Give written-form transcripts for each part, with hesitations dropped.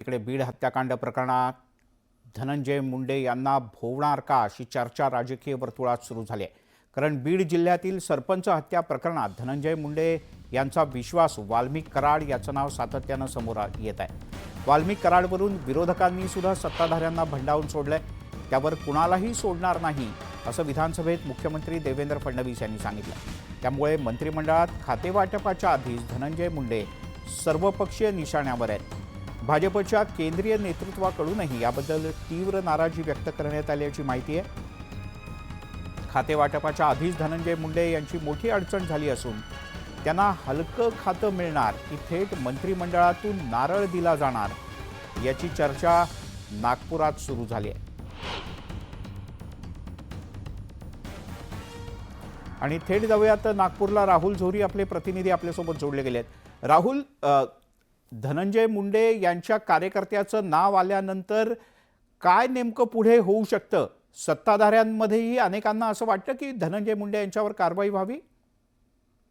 इकडे बीड हत्याकांड प्रकरणात धनंजय मुंडे यांना भोवणार का अशी चर्चा राजकीय वर्तुळात सुरू झाली आहे। कारण बीड जिल्ह्यातील सरपंच हत्या प्रकरणात धनंजय मुंडे यांचा विश्वास वाल्मिक कराड याचं नाव सातत्यानं समोर येत आहे। वाल्मिक कराडवरून विरोधकांनी सुद्धा सत्ताधाऱ्यांना भंडावून सोडलंय। त्यावर कुणालाही सोडणार नाही असं विधानसभेत मुख्यमंत्री देवेंद्र फडणवीस यांनी सांगितलं। त्यामुळे मंत्रिमंडळात खातेवाटपाच्या आधीच धनंजय मुंडे सर्वपक्षीय निशाण्यावर आहेत। भाजपच्या केंद्रीय नेतृत्वाकडूनही याबद्दल तीव्र नाराजी व्यक्त करण्यात आल्याची माहिती आहे। खातेवाटपाच्या आधीच धनंजय मुंडे यांची मोठी अडचण झाली असून त्यांना हलकं खातं मिळणार की थेट मंत्रिमंडळातून नारळ दिला जाणार याची चर्चा नागपुरात सुरू झाली आहे। आणि थेट जाऊयात नागपूरला। राहुल झोरी आपले प्रतिनिधी आपल्यासोबत जोडले गेले आहेत। राहुल, धनंजय मुंडे यांच्या कार्यकर्त्याचं नाव आल्यानंतर काय नेमकं पुढे होऊ शकतं? सत्ताधाऱ्यांमध्येही अनेकांना असं वाटतं की धनंजय मुंडे यांच्यावर कारवाई व्हावी।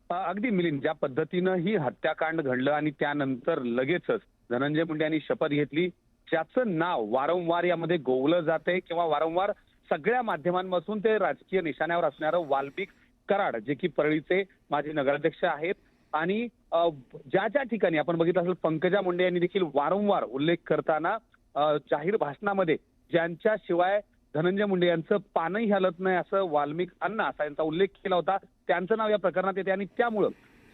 अगदी मिलिंद, ज्या पद्धतीनं ही हत्याकांड घडलं आणि त्यानंतर लगेचच धनंजय मुंडे यांनी शपथ घेतली, ज्याचं नाव वारंवार यामध्ये गोवलं जाते किंवा वारंवार सगळ्या माध्यमांपासून ते राजकीय निशाण्यावर असणारं वाल्मिक कराड, जे की परळीचे माजी नगराध्यक्ष आहेत। आणि ज्या ज्या ठिकाणी आपण बघितलं असेल, पंकजा मुंडे यांनी देखील वारंवार उल्लेख करताना जाहीर भाषणामध्ये ज्यांच्याशिवाय धनंजय मुंडे यांचं पानही हलत नाही असं वाल्मिक अण्णा असा यांचा उल्लेख केला होता, त्यांचं नाव या प्रकरणात येते। आणि त्यामुळं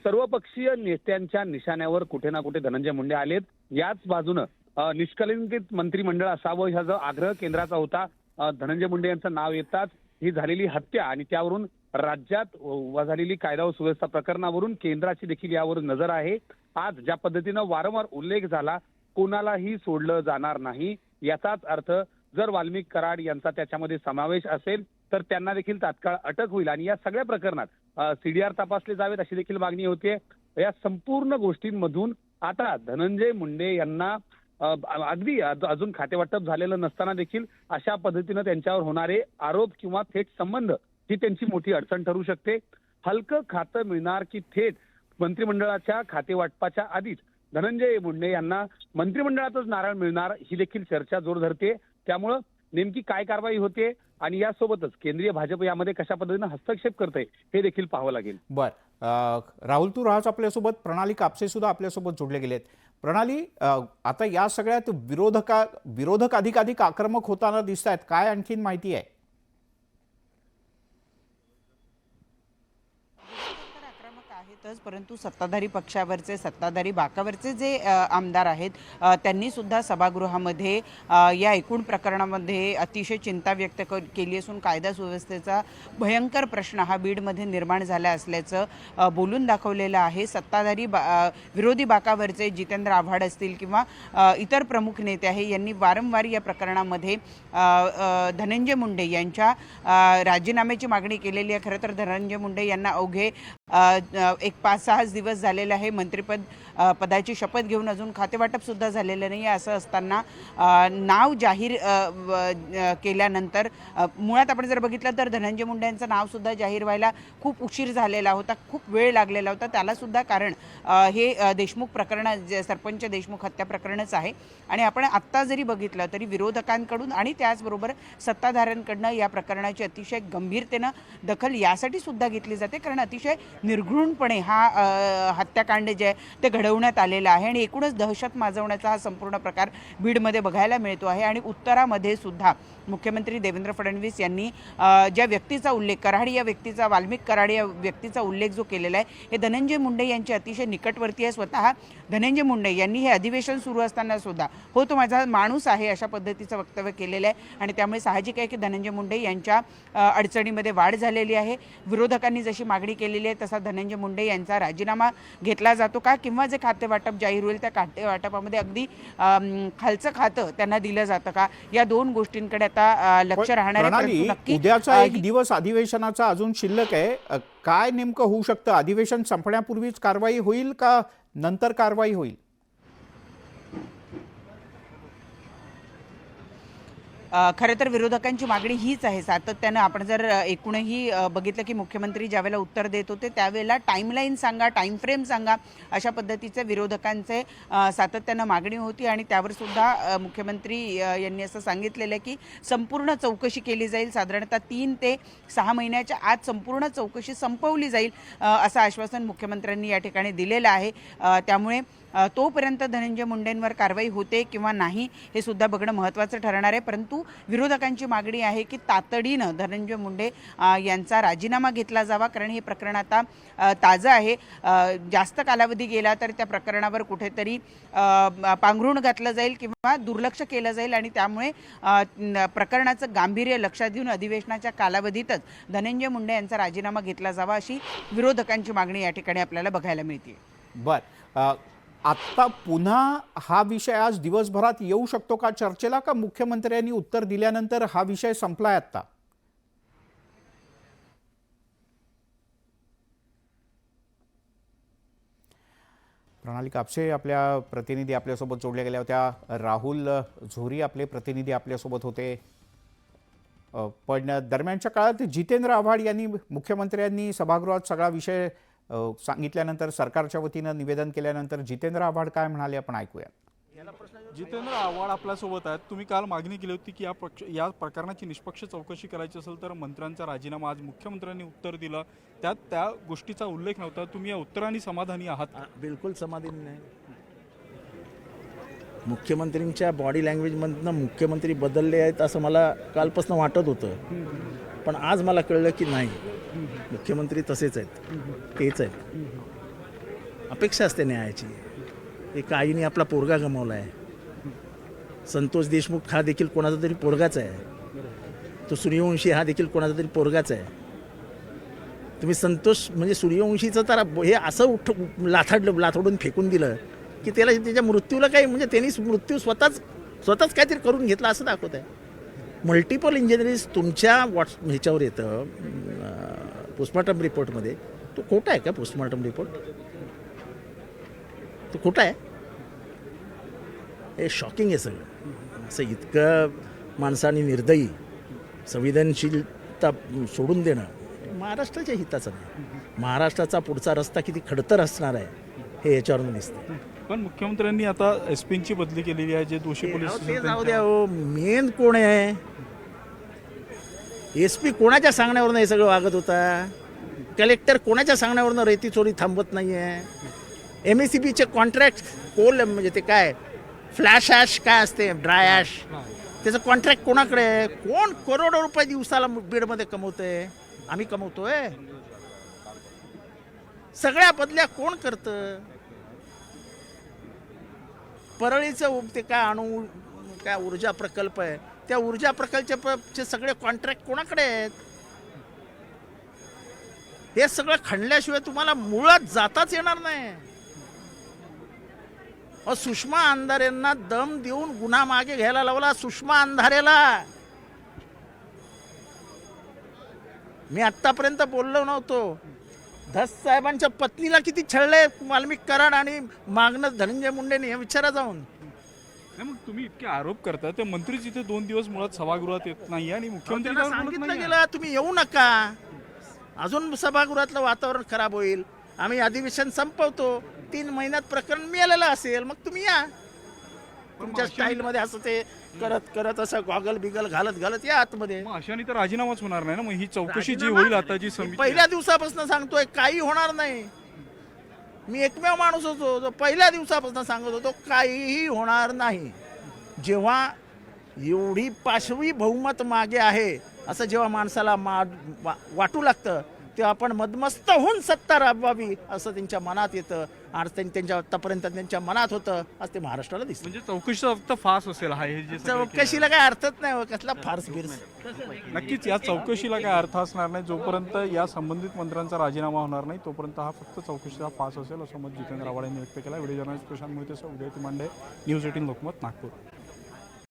सर्वपक्षीय नेत्यांच्या निशाण्यावर कुठे ना कुठे धनंजय मुंडे आलेत। याच बाजूनं निष्कलंकित मंत्रिमंडळ असावं ह्या जो आग्रह केंद्राचा होता, धनंजय मुंडे यांचं नाव येताच ही झालेली हत्या आणि त्यावरून राज्यात झालेली कायदा व सुव्यवस्था प्रकरणावरून केंद्राची देखील यावर नजर आहे। आज ज्या पद्धतीनं वारंवार उल्लेख झाला, कोणालाही सोडलं जाणार नाही, याचाच अर्थ जर वाल्मिक कराड यांचा त्याच्यामध्ये समावेश असेल तर त्यांना देखील तात्काळ अटक होईल आणि या सगळ्या प्रकरणात सीडीआर तपासले जावेत अशी देखील मागणी होते। या संपूर्ण गोष्टींमधून आता धनंजय मुंडे यांना अगदी अजून खातेवाटप झालेलं नसताना देखील अशा पद्धतीनं त्यांच्यावर होणारे आरोप किंवा थेट संबंध ही त्यांची मोठी अडचण ठरू शकते। हलकं खातं मिळणार की थेट मंत्रिमंडळाच्या खातेवाटपाच्या आधीच धनंजय मुंडे यांना मंत्रिमंडळातच नारळ मिळणार ही देखील चर्चा जोर धरते। त्यामुळं नेमकी काय कारवाई होते आणि यासोबतच केंद्रीय भाजप यामध्ये कशा पद्धतीनं हस्तक्षेप करते हे देखील पाहावं लागेल। बर, राहुल तू राहस आपल्यासोबत। प्रणाली कापसे सुद्धा आपल्यासोबत जोडले गेलेत। प्रणाली, आता या सगळ्यात विरोधक अधिक आक्रमक होताना दिसत आहेत, काय आणखीन माहिती आहे? परंतु सत्ताधारी पक्षावरचे सत्ताधारी बाकावरचे जे आमदार आहेत त्यांनी सुद्धा सभागृहामध्ये या एकूण प्रकरणामध्ये अतिशय चिंता व्यक्त केली असून कायदा सुव्यवस्थेचा भयंकर प्रश्न हा बीडमध्ये निर्माण झाला असल्याचं बोलून दाखवलेलं आहे। सत्ताधारी विरोधी बाकावरचे जितेंद्र आव्हाड असतील किंवा इतर प्रमुख नेते आहे यांनी वारंवार या प्रकरणामध्ये धनंजय मुंडे यांच्या राजीनाम्याची मागणी केलेली आहे। खरं तर धनंजय मुंडे यांना अवघे एक 5-6 दिवस झालेले आहे। पदाची शपथ घेऊन अजून खातेवाटप सुद्धा झालेलं नाही आहे। असं असताना नाव जाहीर केल्यानंतर मुळात आपण जर बघितलं तर धनंजय मुंडे यांचं नाव सुद्धा जाहीर व्हायला खूप उशीर झालेला होता, खूप वेळ लागलेला होता। त्याला सुद्धा कारण हे देशमुख प्रकरण, सरपंच देशमुख हत्या प्रकरणच आहे। आणि आपण आत्ता जरी बघितलं तरी विरोधकांकडून आणि त्याचबरोबर सत्ताधाऱ्यांकडनं या प्रकरणाची अतिशय गंभीरतेनं दखल यासाठी सुद्धा घेतली जाते कारण अतिशय निर्घृणपणे हा हत्याकांड जे आहे ते घडवण्यात आलेलं आहे आणि एकूणच दहशत माजवण्याचा हा संपूर्ण प्रकार बीडमध्ये बघायला मिळतो आहे। आणि उत्तरामध्ये सुद्धा मुख्यमंत्री देवेंद्र फडणवीस यांनी ज्या व्यक्तीचा उल्लेख, कराड या व्यक्तीचा, वाल्मिक कराड या व्यक्तीचा उल्लेख जो केलेला आहे हे धनंजय मुंडे यांचे अतिशय निकटवर्ती आहे। स्वतः धनंजय मुंडे यांनी हे अधिवेशन सुरू असताना सुद्धा हो तो माझा माणूस आहे अशा पद्धतीचं वक्तव्य केलेलं आहे। आणि त्यामुळे साहजिक आहे की धनंजय मुंडे यांच्या अडचणीमध्ये वाढ झालेली आहे। विरोधकांनी जशी मागणी केलेली आहे तसा धनंजय मुंडे यांचा राजीनामा घेतला जातो का किंवा जे खातेवाटप जाहीर होईल त्या खातेवाटपामध्ये अगदी खालचं खातं त्यांना दिलं जातं का, या दोन गोष्टींकडे आता लक्ष राहणार आहे। उद्याचा एक दिवस अधिवेशनाचा अजून शिल्लक आहे, काय नेमकं होऊ शकतं? अधिवेशन संपण्यापूर्वीच कारवाई होईल का नंतर कारवाई होईल? खरं तर विरोधकांची मागणी हीच आहे. सातत्यानं आपण जर एकूणही बघितलं की मुख्यमंत्री ज्यावेळेला उत्तर देत होते त्यावेळेला टाईमलाईन सांगा, टाईम फ्रेम सांगा, अशा पद्धतीचे विरोधकांचे सातत्यानं मागणी होती आणि त्यावर सुद्धा मुख्यमंत्री यांनी असं सांगितलेलं आहे की संपूर्ण चौकशी केली जाईल. साधारणतः 3 ते 6 महिन्याच्या आत संपूर्ण चौकशी संपवली जाईल असं आश्वासन मुख्यमंत्र्यांनी या ठिकाणी दिलेलं आहे. त्यामुळे तोपर्यंत धनंजय मुंडेंवर कारवाई होते किंवा नाही हे सुद्धा बघणं महत्त्वाचं ठरणार आहे. परंतु विरोधकांची मागणी आहे की तातडीनं धनंजय मुंडे यांचा राजीनामा घेतला जावा, कारण हे प्रकरण आता ताजं आहे. जास्त कालावधी गेला तर त्या प्रकरणावर कुठेतरी पांघरूण घातलं जाईल किंवा दुर्लक्ष केलं जाईल आणि त्यामुळे प्रकरणाचं गांभीर्य लक्षात घेऊन अधिवेशनाच्या कालावधीतच धनंजय मुंडे यांचा राजीनामा घेतला जावा अशी विरोधकांची मागणी या ठिकाणी आपल्याला बघायला मिळते. बर, आत्ता पुन्हा हा विषय आज दिवसभरात येऊ शकतो का चर्चेला, का मुख्यमंत्र्यांनी उत्तर दिल्यानंतर हा विषय संपलाय आता? प्रणाली कापसे आपल्या प्रतिनिधी आपल्यासोबत जोडल्या गेल्या होत्या. राहुल झोरी आपले प्रतिनिधी आपल्यासोबत होते. पण दरम्यानच्या काळात जितेंद्र आव्हाड यांनी मुख्यमंत्र्यांनी सभागृहात सगळा विषय सांगितल्यानंतर, सरकारच्या वतीनं निवेदन केल्यानंतर जितेंद्र आव्हाड काय म्हणाले आपण ऐकूया. जितेंद्र आव्हाड आपल्यासोबत आहेत. तुम्ही काल मागणी केली होती की या प्रकरणाची निष्पक्ष चौकशी करायची असेल तर मंत्र्यांचा राजीनामा, आज मुख्यमंत्र्यांनी उत्तर दिलं, त्यात त्या गोष्टीचा उल्लेख नव्हता. तुम्ही या उत्तराने समाधानी आहात? बिलकुल समाधानी नाही. मुख्यमंत्र्यांच्या बॉडी लँग्वेजमधनं मुख्यमंत्री बदलले आहेत असं मला कालपासून वाटत होतं, पण आज मला कळलं की नाही, मुख्यमंत्री तसेच आहेत, तेच आहेत. अपेक्षा असते न्यायाची. एका आईने आपला पोरगा गमावला आहे. संतोष देशमुख हा देखील कोणाचा तरी पोरगाच आहे. तो सूर्यवंशी हा देखील कोणाचा तरी पोरगाच आहे. तुम्ही संतोष म्हणजे सूर्यवंशीचं तर हे असं लाथोडून फेकून दिलं की त्याला त्याच्या मृत्यूला काही म्हणजे त्यांनी मृत्यू स्वतःच काहीतरी करून घेतला असं दाखवत आहे. मल्टिपल इंजिनिअरिंग तुमच्या ह्याच्यावर येतं पोस्टमॉर्टम रिपोर्टमध्ये. तो खोटा आहे का पोस्टमॉर्टम रिपोर्ट? तो खोटा आहे. हे शॉकिंग आहे सगळं. असं इतकं माणसाने निर्दयी संवेदनशीलता सोडून देणं महाराष्ट्राच्या हिताचं नाही. महाराष्ट्राचा पुढचा रस्ता किती खडतर असणार आहे हे याच्यावरून दिसतं. पण मुख्यमंत्र्यांनी आता एसपींची बदली केलेली आहे, जे दोषी पोलीस. ते जाऊ द्या हो. मेन कोण आहे? एसपी कोणाच्या सांगण्यावरनं हे सगळं वागत होता? कलेक्टर कोणाच्या सांगण्यावरनं रेती चोरी थांबवत नाही आहे? MSCBचे कॉन्ट्रॅक्ट कोल म्हणजे ते काय फ्लॅश ॲश काय असते, ड्राय ॲश, त्याचं कॉन्ट्रॅक्ट कोणाकडे आहे? कोण करोडो रुपये दिवसाला बीडमध्ये कमवतंय? आम्ही कमवतोय? सगळ्या बदल्या कोण करतं? परळीचं ते काय काय ऊर्जा प्रकल्प आहे, त्या ऊर्जा प्रकल्पाचे सगळे कॉन्ट्रॅक्ट कोणाकडे आहेत? हे सगळं खणल्याशिवाय तुम्हाला मुळात जाताच येणार नाही. सुषमा अंधारेंना दम देऊन गुन्हा मागे घ्यायला लावला. सुषमा अंधारेला मी आतापर्यंत बोललो नव्हतो. धस साहेबांच्या पत्नीला किती छळले वाल्मिक कराड आणि मागणं धनंजय मुंडेंनी, हे विचारा जाऊन. नाही, मग तुम्ही इतके आरोप करता, ते मंत्रीच इथे 2 दिवस मुळात सभागृहात येत नाही आणि मुख्यमंत्री त्यांना सांगितलं गेलं तुम्ही येऊ नका, अजून सभागृहातलं वातावरण खराब होईल, आम्ही अधिवेशन संपवतो, 3 महिन्यात प्रकरण मिळालेलं असेल, मग तुम्ही या तुमच्या स्टाईलमध्ये असं ते करत असं गॉगल बिगल घालत या आतमध्ये. मग अशाने तर राजीनामाच होणार नाही ना. मग ही चौकशी जी होईल आता, जी समिती पहिल्या दिवसापासून सांगतोय काही होणार नाही. मी एकमेव माणूस होतो जो पहिल्या दिवसापासून सांगत होतो काहीही होणार नाही. जेव्हा एवढी पाशवी बहुमत मागे आहे असं जेव्हा माणसाला वाटू लागतं तेव्हा आपण मदमस्त होऊन सत्ता राबवावी असं त्यांच्या मनात येतं. आज त्यांच्या आतापर्यंत त्यांच्या मनात होतं, आज ते महाराष्ट्राला दिसतं. म्हणजे चौकशीचा फक्त फास असेल हा, हे जे चौकशीला काय अर्थच नाही. कसला फार्स बिर्स. नक्कीच या चौकशीला काय अर्थ असणार नाही. जोपर्यंत या संबंधित मंत्र्यांचा राजीनामा होणार नाही तोपर्यंत हा फक्त चौकशीचा फास असेल असं मत जितेंद्र आव्हाड यांनी व्यक्त केला. व्हिडिओ जर्नलिस्ट प्रशांत मोहिते, उदय तिमांडे, न्यूज 18 लोकमत, नागपूर.